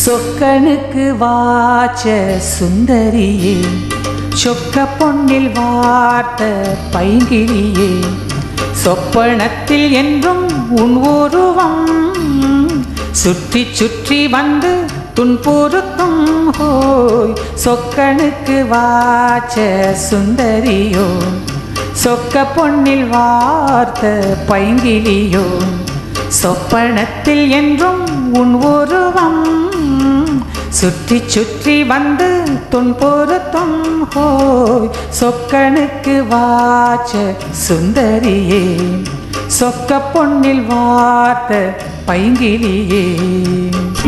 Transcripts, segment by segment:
சொக்கனுக்கு வாச்ச சுந்தரியே, சொக்க பொன்னில் வார்த்த பைங்கிலியே, சொப்பனத்தில் என்றும் உன் உருவம் சுற்றி சுற்றி வந்து துன்புறுத்தும் ஹோய். சொக்கனுக்கு வாச்ச சுந்தரியோ, சொக்க பொன்னில் வார்த்த பைங்கிலியோ, சொப்பனத்தில் என்றும் உன் உருவம் சுற்றி சுற்றி வந்து துன்புறுத்தும் ஹோய். சொக்கனுக்கு வாச்ச சுந்தரியே, சொக்க பொன்னில் வார்த்த பைங்கிலியே.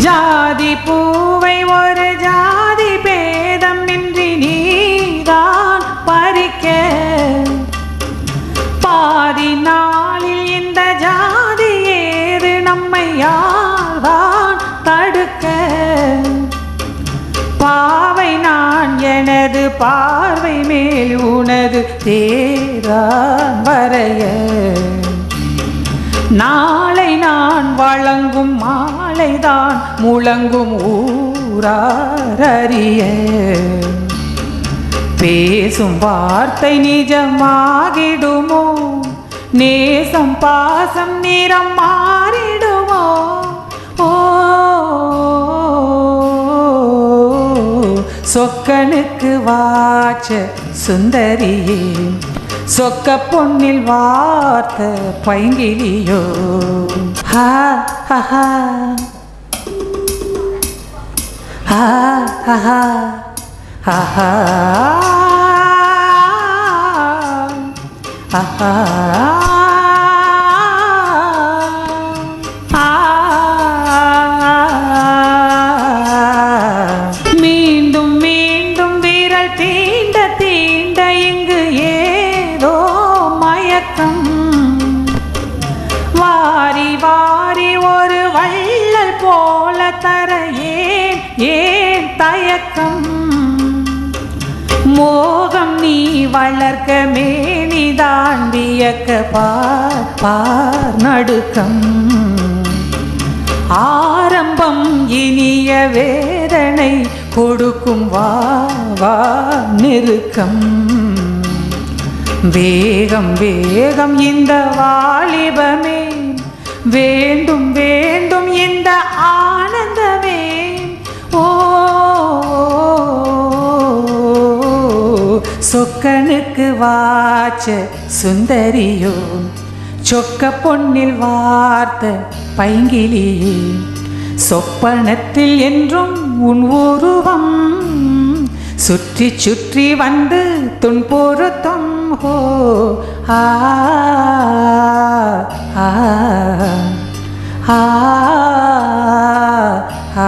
ஜாதி பூவை ஒரு ஜாதி பேதம் இன்றி நீதான் பறிக்க, பாதி நாளில் இந்த ஜாதி ஏது நம்மை யார்தான் தடுக்க. பாவை நான் எனது பார்வை மேல் உனது தேரான் வரைய, நாளை நான் வழங்கும் மாலைதான் முழங்கும் ஊராரிய. பேசும் வார்த்தை நிஜமாகிடுமோ, நேசம் பாசம் நிறம் மாறிடுமோ. ஓ சொக்கனுக்கு வாச்ச சுந்தரியே, சொக்க பொன்னில் வார்த்த பைங்கிலியோ. ஹா ஹா ஹா ஹா ஹா ஹா ஹா. மீண்டும் மீண்டும் விரல் தீண்ட தீண்ட இங்கு ஏதோ மயக்கம். வாரி வாரி ஒரு வள்ளல் போல தர ஏன் ஏன் தயக்கம். மோகம் நீ வளர்க்க மேனிதான் வியக்க பார் பார் நடுக்கம். ஆரம்பம் இனிய வேதனை கொடுக்கும் வா வா நெருக்கம். வேகம் வேகம் இந்த வாலிபமே, வேண்டும் வேண்டும் இந்த ஆனந்தமே. ஓ சொக்கனுக்கு வாச்ச சுந்தரியோ, சொக்க பொன்னில் வார்த்த பைங்கிலியே, சொப்பனத்தில் என்றும் உன் உருவம் சுற்றி சுற்றி வந்து துன்புறுத்தும் ஹோ. ஆ ஆ ஆ ஆ.